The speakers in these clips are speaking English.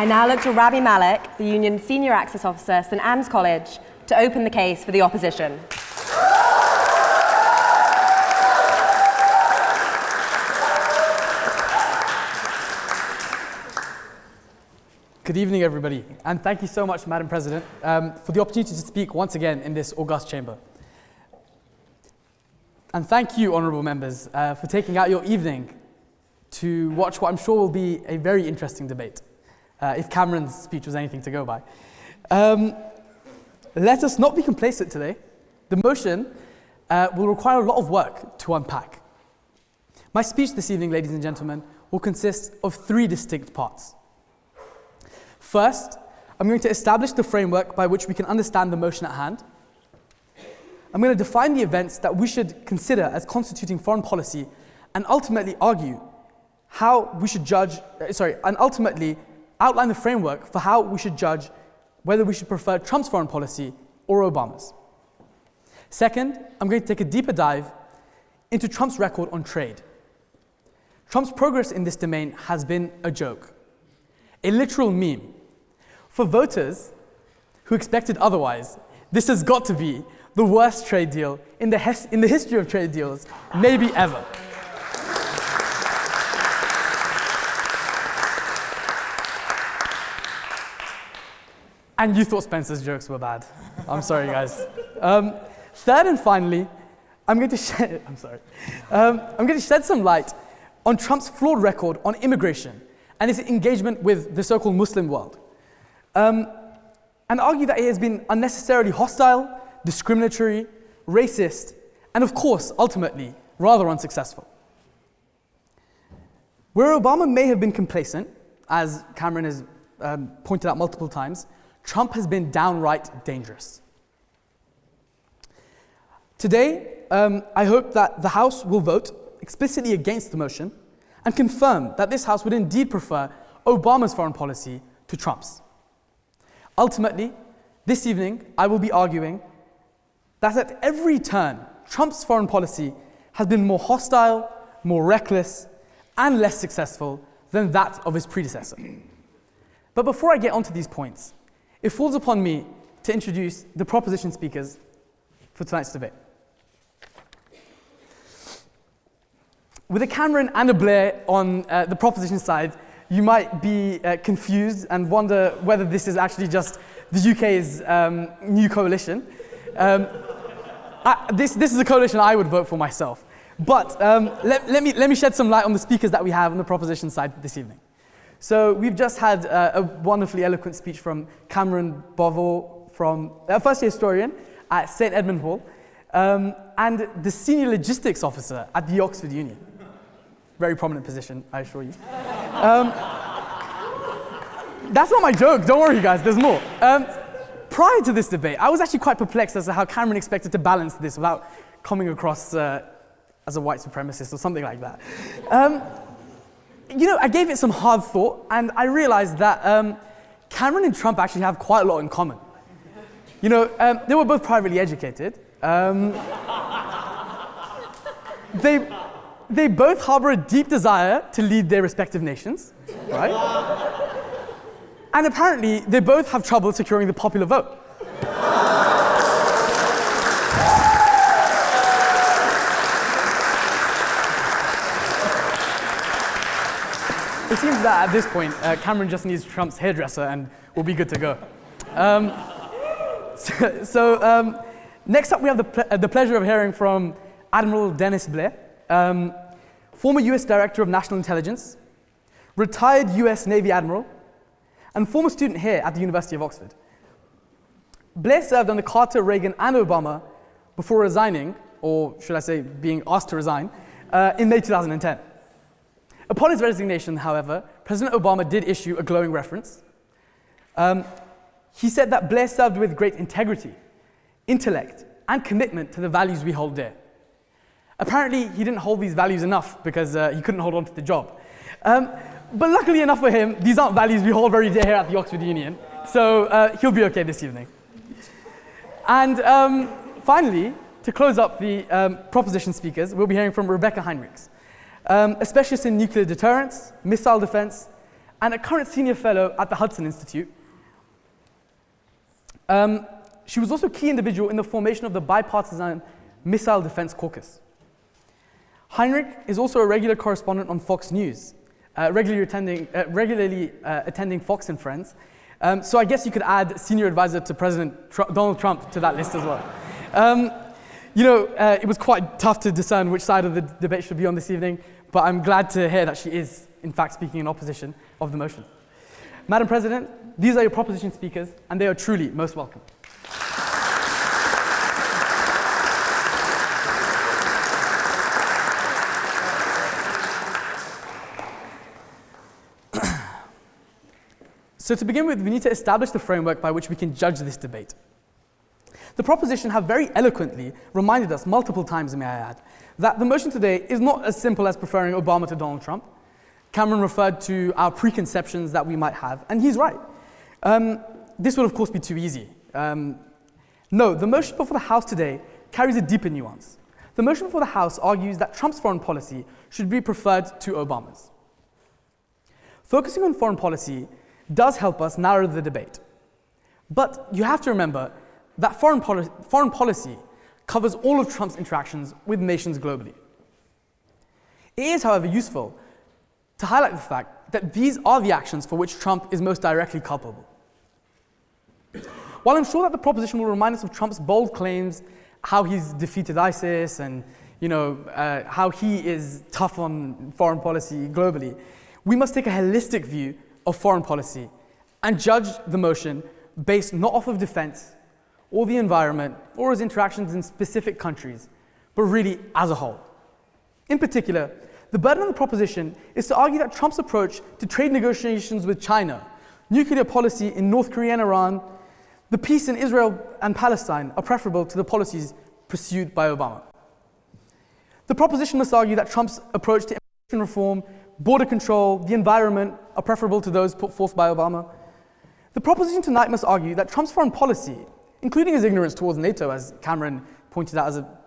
I now look to Rabii Malik, the Union's Senior Access Officer, St Anne's College, to open the case for the opposition. Good evening, everybody, and thank you so much, Madam President, for the opportunity to speak once again in this august chamber. And thank you, honourable members, for taking out your evening to watch what I'm sure will be a very interesting debate, if Cameron's speech was anything to go by. Let us not be complacent today. The motion will require a lot of work to unpack. My speech this evening, ladies and gentlemen, will consist of 3 distinct parts. First, I'm going to establish the framework by which we can understand the motion at hand. I'm going to define the events that we should consider as constituting foreign policy and ultimately argue how we should judge, and ultimately outline the framework for how we should judge whether we should prefer Trump's foreign policy or Obama's. Second, I'm going to take a deeper dive into Trump's record on trade. Trump's progress in this domain has been a joke, a literal meme. For voters who expected otherwise, this has got to be the worst trade deal in the history of trade deals, maybe ever. And you thought Spencer's jokes were bad. I'm sorry, guys. Third and finally, I'm going to shed some light on Trump's flawed record on immigration and his engagement with the so-called Muslim world. And argue that he has been unnecessarily hostile, discriminatory, racist, and of course, ultimately, rather unsuccessful. Where Obama may have been complacent, as Cameron has pointed out multiple times, Trump has been downright dangerous. Today, I hope that the House will vote explicitly against the motion and confirm that this House would indeed prefer Obama's foreign policy to Trump's. Ultimately, this evening, I will be arguing that at every turn, Trump's foreign policy has been more hostile, more reckless, and less successful than that of his predecessor. But before I get onto these points, it falls upon me to introduce the proposition speakers for tonight's debate. With a Cameron and a Blair on the proposition side, you might be confused and wonder whether this is actually just the UK's new coalition. This is a coalition I would vote for myself. But let me shed some light on the speakers that we have on the proposition side this evening. So we've just had a wonderfully eloquent speech from Cameron Bovell, from a first-year historian at St Edmund Hall, and the senior logistics officer at the Oxford Union. Very prominent position, I assure you. That's not my joke, don't worry guys, there's more. Prior to this debate, I was actually quite perplexed as to how Cameron expected to balance this without coming across as a white supremacist or something like that. I gave it some hard thought, and I realized that Cameron and Trump actually have quite a lot in common. They were both privately educated. They both harbor a deep desire to lead their respective nations, right? And apparently, they both have trouble securing the popular vote. It seems that at this point, Cameron just needs Trump's hairdresser and we'll be good to go. Next up, we have the pleasure of hearing from Admiral Dennis Blair, former US Director of National Intelligence, retired US Navy Admiral, and former student here at the University of Oxford. Blair served under Carter, Reagan, and Obama before resigning, or should I say being asked to resign, in May 2010. Upon his resignation, however, President Obama did issue a glowing reference. He said that Blair served with great integrity, intellect, and commitment to the values we hold dear. Apparently, he didn't hold these values enough because he couldn't hold on to the job. But luckily enough for him, these aren't values we hold very dear here at the Oxford Union, so he'll be okay this evening. And finally, to close up the proposition speakers, we'll be hearing from Rebecca Heinrichs, a specialist in nuclear deterrence, missile defense, and a current senior fellow at the Hudson Institute. She was also a key individual in the formation of the Bipartisan Missile Defense Caucus. Heinrich is also a regular correspondent on Fox News, regularly attending Fox and Friends. So I guess you could add senior advisor to President Donald Trump to that list as well. It was quite tough to discern which side of the debate should be on this evening, but I'm glad to hear that she is, in fact, speaking in opposition of the motion. Madam President, these are your proposition speakers, and they are truly most welcome. So to begin with, we need to establish the framework by which we can judge this debate. The proposition have very eloquently reminded us multiple times, may I add, that the motion today is not as simple as preferring Obama to Donald Trump. Cameron referred to our preconceptions that we might have, and he's right. This would, of course, be too easy. No, the motion before the House today carries a deeper nuance. The motion before the House argues that Trump's foreign policy should be preferred to Obama's. Focusing on foreign policy does help us narrow the debate. But you have to remember that foreign policy covers all of Trump's interactions with nations globally. It is, however, useful to highlight the fact that these are the actions for which Trump is most directly culpable. While I'm sure that the proposition will remind us of Trump's bold claims, how he's defeated ISIS, and how he is tough on foreign policy globally, we must take a holistic view of foreign policy and judge the motion based not off of defense or the environment or his interactions in specific countries, but really as a whole. In particular, the burden of the proposition is to argue that Trump's approach to trade negotiations with China, nuclear policy in North Korea and Iran, the peace in Israel and Palestine are preferable to the policies pursued by Obama. The proposition must argue that Trump's approach to immigration reform, border control, the environment are preferable to those put forth by Obama. The proposition tonight must argue that Trump's foreign policy, including his ignorance towards NATO, as Cameron pointed out as a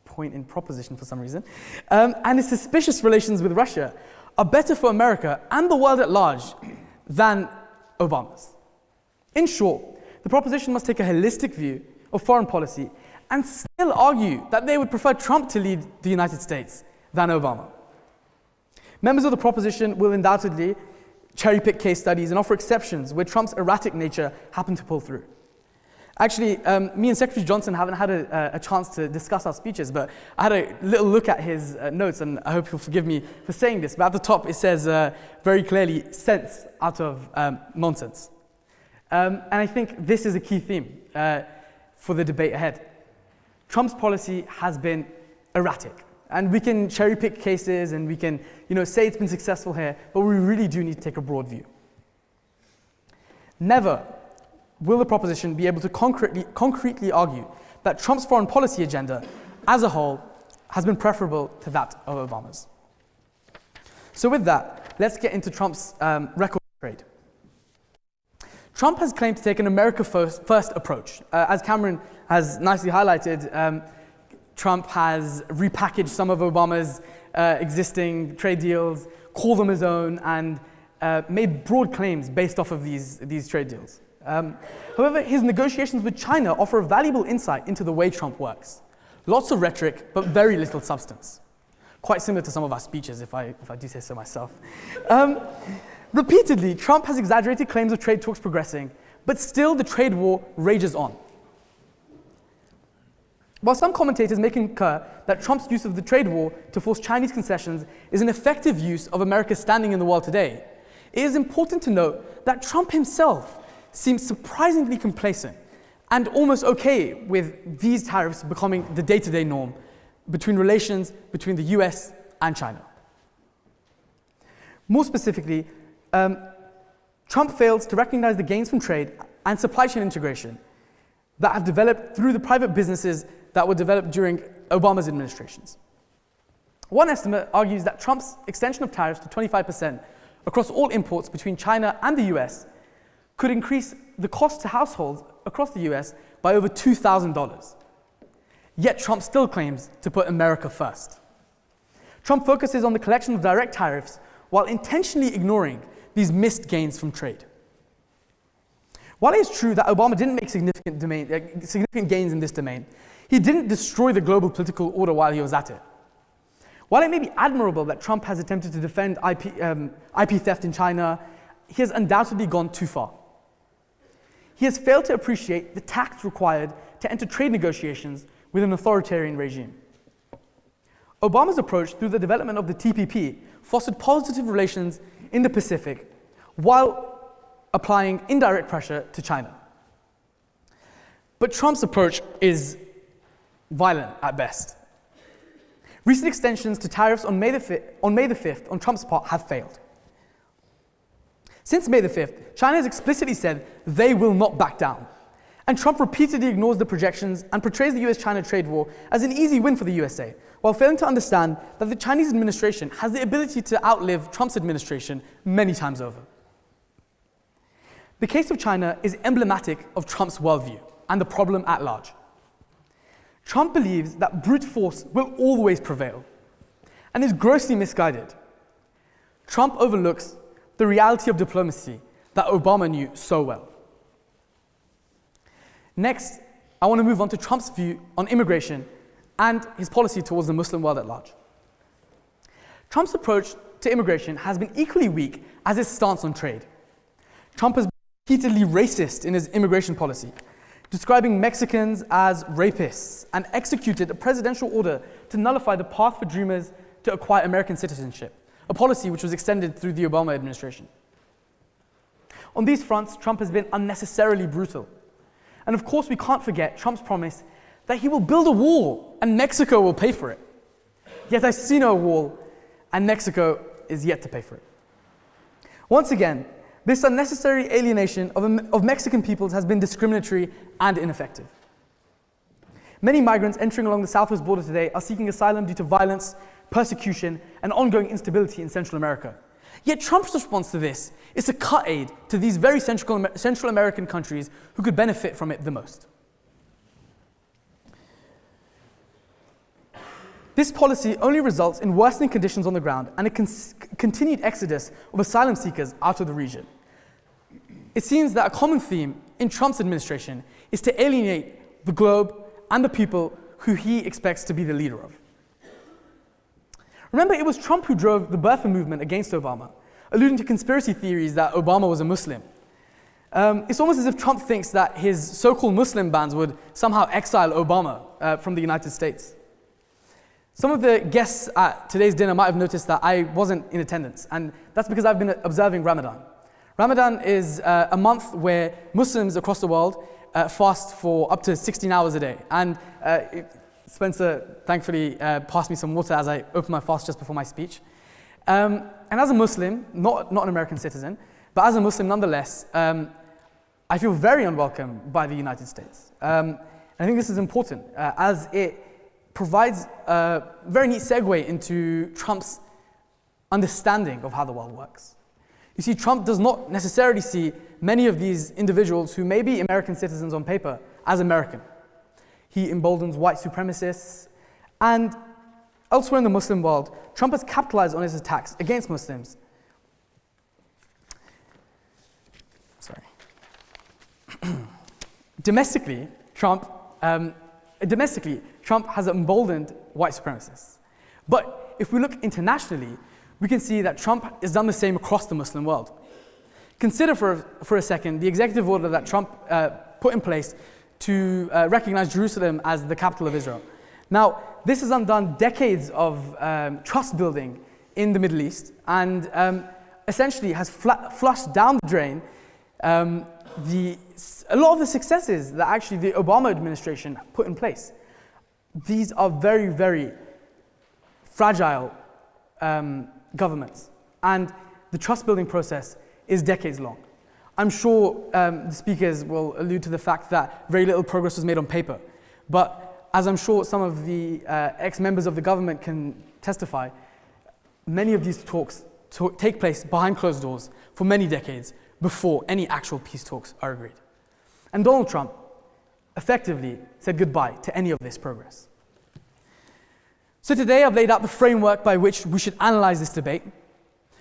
point in proposition for some reason, and his suspicious relations with Russia, are better for America and the world at large than Obama's. In short, the proposition must take a holistic view of foreign policy and still argue that they would prefer Trump to lead the United States than Obama. Members of the proposition will undoubtedly cherry-pick case studies and offer exceptions where Trump's erratic nature happened to pull through. Actually, me and Secretary Johnson haven't had a chance to discuss our speeches, but I had a little look at his notes, and I hope you'll forgive me for saying this, but at the top it says very clearly, sense out of nonsense. And I think this is a key theme for the debate ahead. Trump's policy has been erratic. And we can cherry-pick cases and we can say it's been successful here, but we really do need to take a broad view. Never will the proposition be able to concretely argue that Trump's foreign policy agenda as a whole has been preferable to that of Obama's. So with that, let's get into Trump's record trade. Trump has claimed to take an America first approach. As Cameron has nicely highlighted, Trump has repackaged some of Obama's existing trade deals, called them his own, and made broad claims based off of these trade deals. However, his negotiations with China offer a valuable insight into the way Trump works. Lots of rhetoric, but very little substance. Quite similar to some of our speeches, if I do say so myself. Repeatedly, Trump has exaggerated claims of trade talks progressing, but still the trade war rages on. While some commentators may concur that Trump's use of the trade war to force Chinese concessions is an effective use of America's standing in the world today, it is important to note that Trump himself seems surprisingly complacent and almost okay with these tariffs becoming the day-to-day norm between relations between the US and China. More specifically, Trump fails to recognize the gains from trade and supply chain integration that have developed through the private businesses that were developed during Obama's administrations. One estimate argues that Trump's extension of tariffs to 25% across all imports between China and the US could increase the cost to households across the US by over $2,000. Yet Trump still claims to put America first. Trump focuses on the collection of direct tariffs while intentionally ignoring these missed gains from trade. While it is true that Obama didn't make significant gains in this domain, he didn't destroy the global political order while he was at it. While it may be admirable that Trump has attempted to defend IP theft in China, he has undoubtedly gone too far. He has failed to appreciate the tact required to enter trade negotiations with an authoritarian regime. Obama's approach through the development of the TPP fostered positive relations in the Pacific while applying indirect pressure to China. But Trump's approach is violent at best. Recent extensions to tariffs on May the 5th on Trump's part have failed. Since May the 5th, China has explicitly said they will not back down. And Trump repeatedly ignores the projections and portrays the US-China trade war as an easy win for the USA, while failing to understand that the Chinese administration has the ability to outlive Trump's administration many times over. The case of China is emblematic of Trump's worldview and the problem at large. Trump believes that brute force will always prevail and is grossly misguided. Trump overlooks the reality of diplomacy that Obama knew so well. Next, I want to move on to Trump's view on immigration and his policy towards the Muslim world at large. Trump's approach to immigration has been equally weak as his stance on trade. Trump has been repeatedly racist in his immigration policy, describing Mexicans as rapists, and executed a presidential order to nullify the path for dreamers to acquire American citizenship, a policy which was extended through the Obama administration. On these fronts, Trump has been unnecessarily brutal. And of course, we can't forget Trump's promise that he will build a wall and Mexico will pay for it. Yet I see no wall, and Mexico is yet to pay for it. Once again, this unnecessary alienation of Mexican peoples has been discriminatory and ineffective. Many migrants entering along the southwest border today are seeking asylum due to violence, persecution, and ongoing instability in Central America. Yet Trump's response to this is to cut aid to these very Central American countries who could benefit from it the most. This policy only results in worsening conditions on the ground and a continued exodus of asylum seekers out of the region. It seems that a common theme in Trump's administration is to alienate the globe and the people who he expects to be the leader of. Remember, it was Trump who drove the birther movement against Obama, alluding to conspiracy theories that Obama was a Muslim. It's almost as if Trump thinks that his so-called Muslim bans would somehow exile Obama from the United States. Some of the guests at today's dinner might have noticed that I wasn't in attendance, and that's because I've been observing Ramadan. Ramadan is a month where Muslims across the world fast for up to 16 hours a day. And Spencer thankfully passed me some water as I opened my fast just before my speech. And as a Muslim, not an American citizen, but as a Muslim nonetheless, I feel very unwelcome by the United States. And I think this is important as it provides a very neat segue into Trump's understanding of how the world works. You see, Trump does not necessarily see many of these individuals who may be American citizens on paper as American. He emboldens white supremacists, and elsewhere in the Muslim world, Trump has capitalized on his attacks against Muslims. Domestically, Trump has emboldened white supremacists. But if we look internationally, we can see that Trump has done the same across the Muslim world. Consider for a second the executive order that Trump put in place to recognize Jerusalem as the capital of Israel. Now, this has undone decades of trust building in the Middle East and essentially has flushed down the drain a lot of the successes that actually the Obama administration put in place. These are very, very fragile governments, and the trust building process is decades long. I'm sure the speakers will allude to the fact that very little progress was made on paper, but as I'm sure some of the ex-members of the government can testify, many of these talks take place behind closed doors for many decades before any actual peace talks are agreed. And Donald Trump effectively said goodbye to any of this progress. So today I've laid out the framework by which we should analyze this debate.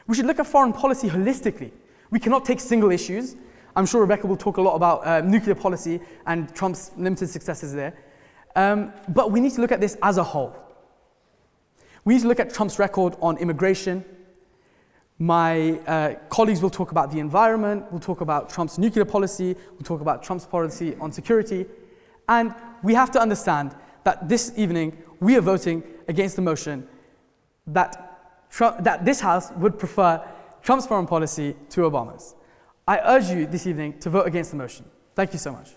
We should look at foreign policy holistically. We cannot take single issues. I'm sure Rebecca will talk a lot about nuclear policy and Trump's limited successes there. But we need to look at this as a whole. We need to look at Trump's record on immigration. My colleagues will talk about the environment, we'll talk about Trump's nuclear policy, we'll talk about Trump's policy on security. And we have to understand that this evening we are voting against the motion that this House would prefer Trump's foreign policy to Obama's. I urge you this evening to vote against the motion. Thank you so much.